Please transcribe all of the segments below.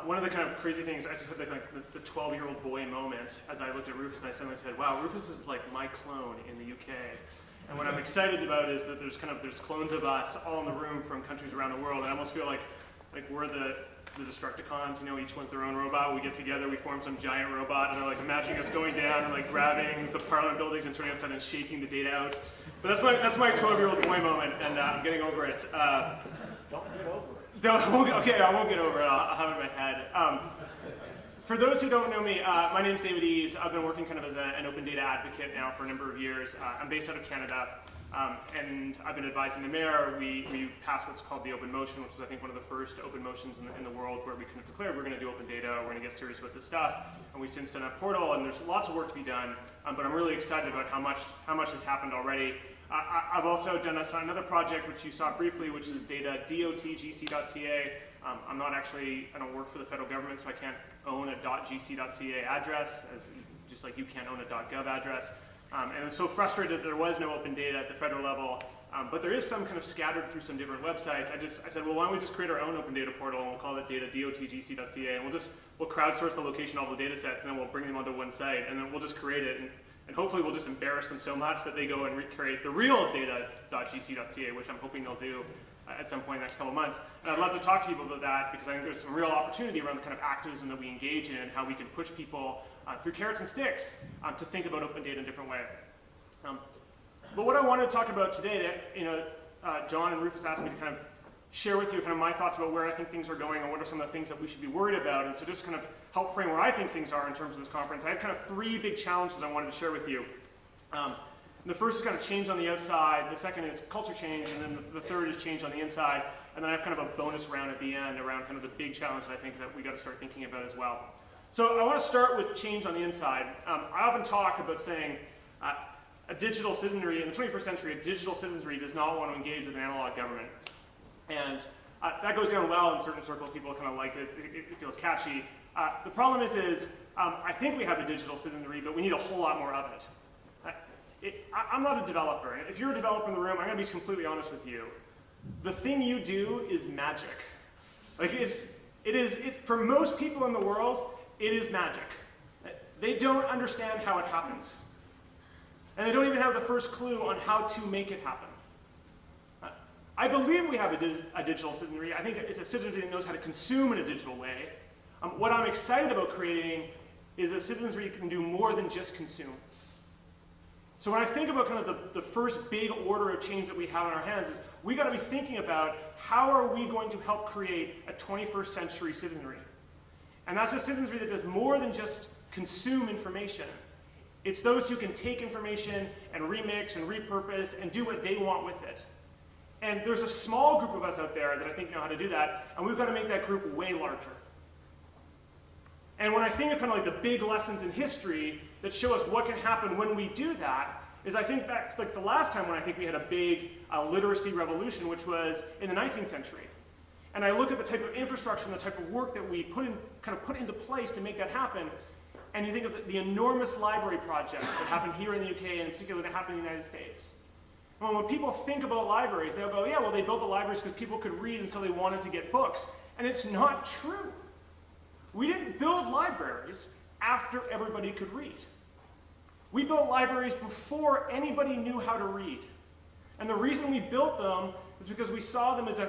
one of the kind of crazy things, I just had like the 12-year-old boy moment as I looked at Rufus and I suddenly said, wow, Rufus is like my clone in the UK. And what I'm excited about is that there's clones of us all in the room from countries around the world. And I almost feel like we're the Destructicons, you know, each one with their own robot. We get together, we form some giant robot, and they're like imagining us going down and like grabbing the parliament buildings and turning outside and shaking the data out. But that's my 12-year-old boy moment, and I'm getting over it. Don't get over it. Okay, I won't get over it. I'll have it in my head. For those who don't know me, my name's David Eaves. I've been working kind of as an open data advocate now for a number of years. I'm based out of Canada, and I've been advising the mayor. We passed what's called the open motion, which was I think one of the first open motions in the world where we kind of declared we're going to do open data, we're going to get serious about this stuff, and we've since done a portal, and there's lots of work to be done, but I'm really excited about how much has happened already. I've also done another project which you saw briefly, which is data.gc.ca. I don't work for the federal government, so I can't own a .gc.ca address, just like you can't own a .gov address. And I'm so frustrated that there was no open data at the federal level, but there is some kind of scattered through some different websites. I said, well, why don't we just create our own open data portal, and we'll call it data.gc.ca, and we'll crowdsource the location of all the data sets, and then we'll bring them onto one site, and then we'll just create it, and hopefully we'll just embarrass them so much that they go and recreate the real data.gc.ca, which I'm hoping they'll do at some point in the next couple of months. And I'd love to talk to people about that because I think there's some real opportunity around the kind of activism that we engage in and how we can push people through carrots and sticks to think about open data in a different way. But what I wanted to talk about today, John and Rufus asked me to kind of share with you kind of my thoughts about where I think things are going and what are some of the things that we should be worried about, and so just kind of help frame where I think things are in terms of this conference. I have kind of three big challenges I wanted to share with you. The first is kind of change on the outside, the second is culture change, and then the third is change on the inside, and then I have kind of a bonus round at the end around kind of the big challenge that I think that we got to start thinking about as well. So I want to start with change on the inside. I often talk about saying a digital citizenry, in the 21st century, a digital citizenry does not want to engage with an analog government. And that goes down well in certain circles. People kind of like it. It feels catchy. The problem is I think we have a digital citizenry, but we need a whole lot more of it. I'm not a developer. If you're a developer in the room, I'm going to be completely honest with you. The thing you do is magic. Like for most people in the world, it is magic. They don't understand how it happens. And they don't even have the first clue on how to make it happen. I believe we have a digital citizenry. I think it's a citizenry that knows how to consume in a digital way. What I'm excited about creating is a citizenry that can do more than just consume. So when I think about kind of the first big order of change that we have in our hands is we got to be thinking about how are we going to help create a 21st century citizenry. And that's a citizenry that does more than just consume information. It's those who can take information and remix and repurpose and do what they want with it. And there's a small group of us out there that I think know how to do that, and we've got to make that group way larger. And when I think of kind of like the big lessons in history that show us what can happen when we do that, is I think back to like the last time when I think we had a big literacy revolution, which was in the 19th century. And I look at the type of infrastructure and the type of work that we put into place to make that happen, and you think of the enormous library projects that happen here in the UK, and in particular that happen in the United States. Well, when people think about libraries, they'll go, yeah, well, they built the libraries because people could read and so they wanted to get books. And it's not true. We didn't build libraries after everybody could read. We built libraries before anybody knew how to read. And the reason we built them is because we saw them as a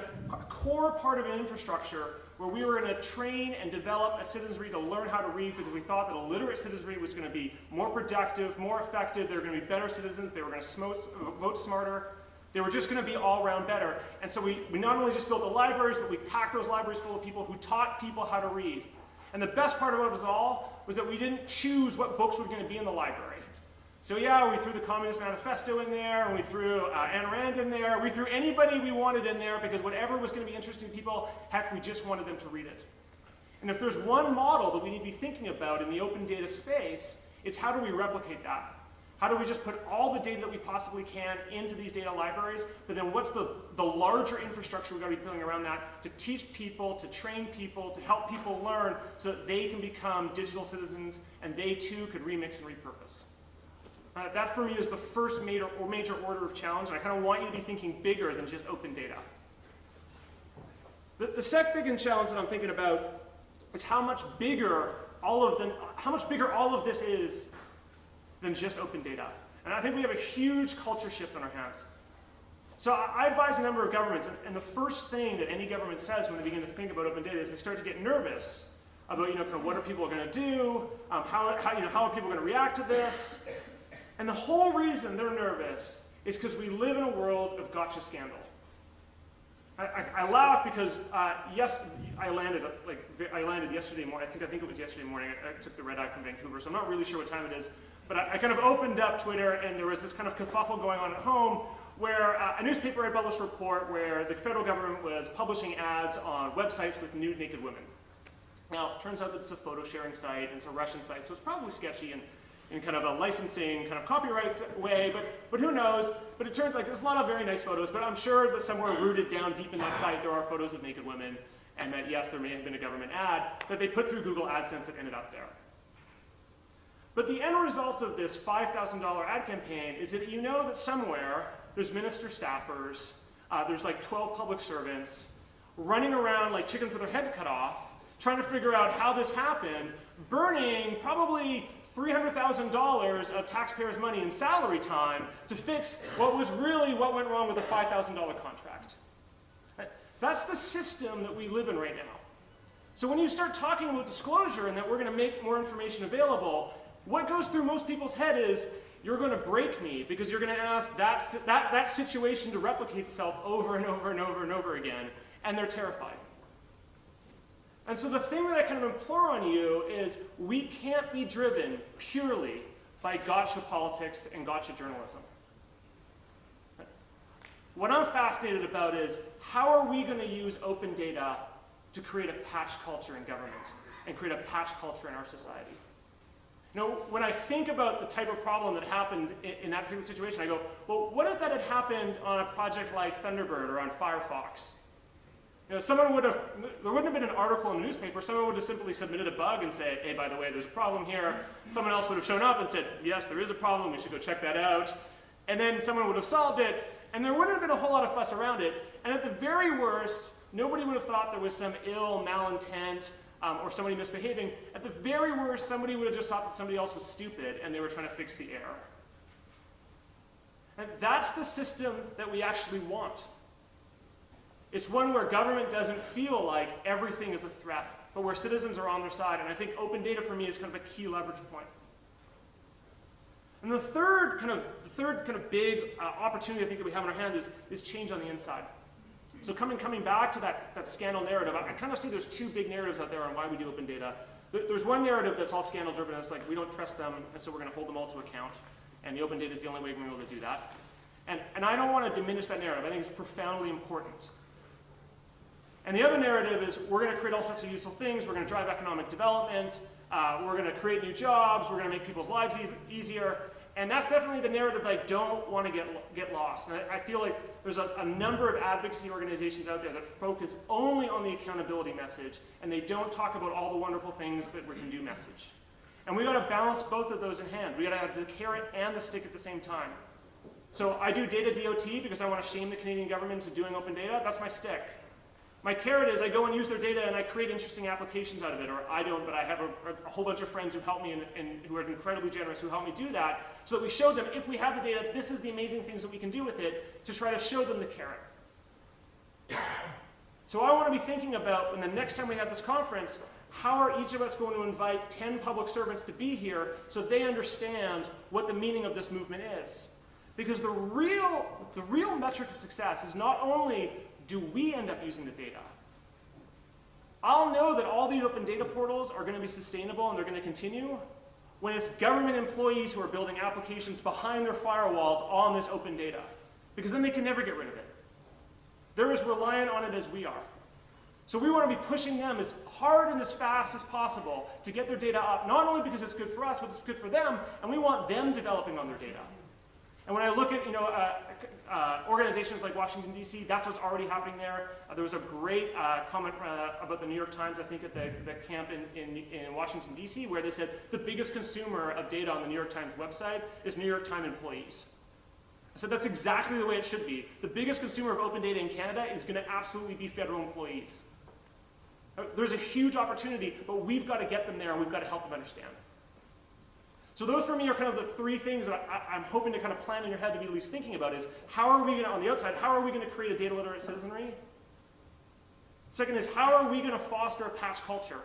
core part of an infrastructure where we were going to train and develop a citizenry to learn how to read, because we thought that a literate citizenry was going to be more productive, more effective, they were going to be better citizens, they were going to vote smarter, they were just going to be all around better. And so we not only just built the libraries, but we packed those libraries full of people who taught people how to read. And the best part about it all was that we didn't choose what books were going to be in the library. So yeah, we threw the Communist Manifesto in there, and we threw Ayn Rand in there, we threw anybody we wanted in there, because whatever was going to be interesting to people, heck, we just wanted them to read it. And if there's one model that we need to be thinking about in the open data space, it's how do we replicate that? How do we just put all the data that we possibly can into these data libraries, but then what's the larger infrastructure we've got to be building around that to teach people, to train people, to help people learn so that they can become digital citizens and they too could remix and repurpose. That for me is the first major order of challenge, and I kind of want you to be thinking bigger than just open data. The second challenge that I'm thinking about is how much bigger all of this is than just open data. And I think we have a huge culture shift on our hands. So I advise a number of governments, and the first thing that any government says when they begin to think about open data is they start to get nervous about, kind of what are people going to do, how are people going to react to this, and the whole reason they're nervous is because we live in a world of gotcha scandal. I laugh because yes, I landed yesterday morning. I think it was yesterday morning. I took the red eye from Vancouver, so I'm not really sure what time it is. But I kind of opened up Twitter, and there was this kind of kerfuffle going on at home where a newspaper had published a report where the federal government was publishing ads on websites with nude naked women. Now, it turns out that it's a photo sharing site, and it's a Russian site, so it's probably sketchy and in kind of a licensing, kind of copyright way, but who knows? But it turns out there's a lot of very nice photos, but I'm sure that somewhere rooted down deep in that site there are photos of naked women, and that yes, there may have been a government ad that they put through Google AdSense that ended up there. But the end result of this $5,000 ad campaign is that you know that somewhere there's minister staffers, there's like 12 public servants running around like chickens with their heads cut off, trying to figure out how this happened, burning probably $300,000 of taxpayers' money in salary time to fix what went wrong with a $5,000 contract. That's the system that we live in right now. So when you start talking about disclosure and that we're going to make more information available, what goes through most people's head is, you're going to break me because you're going to ask that situation to replicate itself over and over and over and over again, and they're terrified. And so the thing that I kind of implore on you is we can't be driven purely by gotcha politics and gotcha journalism. What I'm fascinated about is how are we going to use open data to create a patch culture in government and create a patch culture in our society? When I think about the type of problem that happened in that particular situation, I go, well, what if that had happened on a project like Thunderbird or on Firefox? There wouldn't have been an article in the newspaper. Someone would have simply submitted a bug and say, hey, by the way, there's a problem here. Someone else would have shown up and said, yes, there is a problem. We should go check that out. And then someone would have solved it, and there wouldn't have been a whole lot of fuss around it. And at the very worst, nobody would have thought there was some ill malintent or somebody misbehaving. At the very worst, somebody would have just thought that somebody else was stupid and they were trying to fix the error. And that's the system that we actually want. It's one where government doesn't feel like everything is a threat, but where citizens are on their side. And I think open data for me is kind of a key leverage point. And the third kind of big opportunity I think that we have in our hand is change on the inside. So coming back to that scandal narrative, I kind of see there's two big narratives out there on why we do open data. There's one narrative that's all scandal driven, it's like we don't trust them, and so we're going to hold them all to account. And the open data is the only way we're going to be able to do that. And I don't want to diminish that narrative. I think it's profoundly important. And the other narrative is we're going to create all sorts of useful things. We're going to drive economic development. We're going to create new jobs. We're going to make people's lives easier. And that's definitely the narrative that I don't want to get lost. And I feel like there's a number of advocacy organizations out there that focus only on the accountability message, and they don't talk about all the wonderful things that we can do message. And we got to balance both of those in hand. We got to have the carrot and the stick at the same time. So I do data DOT because I want to shame the Canadian government into doing open data. That's my stick. My carrot is I go and use their data and I create interesting applications out of it, or I don't, but I have a whole bunch of friends who help me and who are incredibly generous who help me do that, so that we show them, if we have the data, this is the amazing things that we can do with it, to try to show them the carrot. So I want to be thinking about, when the next time we have this conference, how are each of us going to invite 10 public servants to be here so they understand what the meaning of this movement is? Because the real metric of success is not only do we end up using the data. I'll know that all the open data portals are going to be sustainable and they're going to continue when it's government employees who are building applications behind their firewalls on this open data, because then they can never get rid of it. They're as reliant on it as we are. So we want to be pushing them as hard and as fast as possible to get their data up, not only because it's good for us, but it's good for them, and we want them developing on their data. And when I look at organizations like Washington, D.C., that's what's already happening there. There was a great comment about the New York Times, I think, at the camp in Washington, D.C., where they said the biggest consumer of data on the New York Times website is New York Times employees. I said that's exactly the way it should be. The biggest consumer of open data in Canada is going to absolutely be federal employees. There's a huge opportunity, but we've got to get them there and we've got to help them understand. So those for me are kind of the three things that I'm hoping to kind of plan in your head to be at least thinking about is how are we going to, on the outside, how are we going to create a data literate citizenry? Second is how are we going to foster a past culture?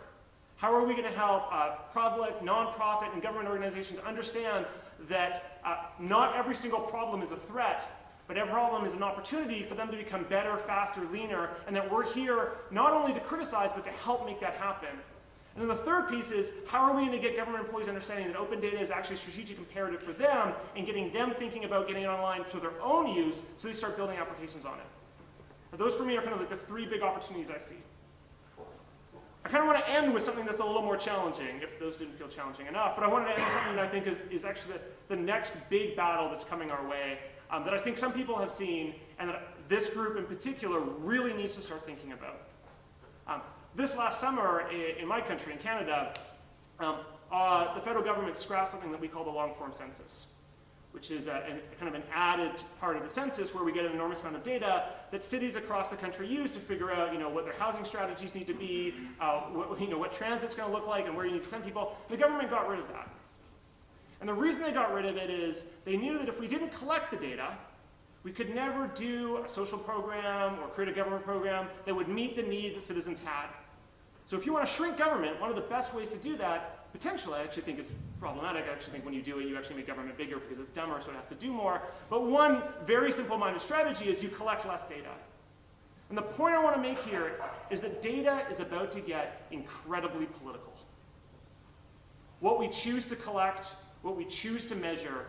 How are we going to help public, nonprofit, and government organizations understand that not every single problem is a threat, but every problem is an opportunity for them to become better, faster, leaner, and that we're here not only to criticize, but to help make that happen. And then the third piece is, how are we going to get government employees understanding that open data is actually a strategic imperative for them and getting them thinking about getting it online for their own use so they start building applications on it. And those for me are kind of like the three big opportunities I see. I kind of want to end with something that's a little more challenging, if those didn't feel challenging enough, but I wanted to end with something that I think is actually the next big battle that's coming our way, that I think some people have seen, and that this group in particular really needs to start thinking about. This last summer in my country, in Canada, the federal government scrapped something that we call the long-form census, which is kind of an added part of the census where we get an enormous amount of data that cities across the country use to figure out, what their housing strategies need to be, what transit's going to look like, and where you need to send people. The government got rid of that. And the reason they got rid of it is they knew that if we didn't collect the data, we could never do a social program or create a government program that would meet the need that citizens had. So if you want to shrink government, one of the best ways to do that, potentially, I actually think it's problematic. I actually think when you do it, you actually make government bigger because it's dumber, so it has to do more. But one very simple-minded strategy is you collect less data. And the point I want to make here is that data is about to get incredibly political. What we choose to collect, what we choose to measure,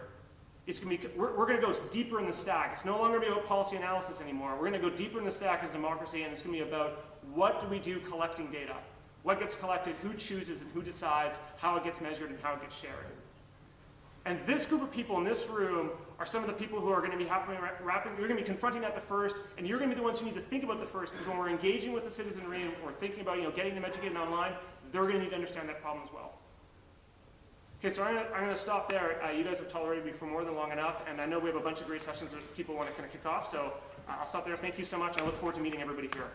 we're going to go deeper in the stack. It's no longer going to be about policy analysis anymore. We're going to go deeper in the stack as democracy, and it's going to be about what do we do collecting data? What gets collected, who chooses and who decides, how it gets measured and how it gets shared. And this group of people in this room are some of the people who are going to be you're going to be confronting that the first, and you're going to be the ones who need to think about the first, because when we're engaging with the citizenry and we're thinking about getting them educated online, they're going to need to understand that problem as well. Okay, so I'm going to stop there. You guys have tolerated me for more than long enough, and I know we have a bunch of great sessions that people want to kind of kick off, so I'll stop there. Thank you so much. I look forward to meeting everybody here.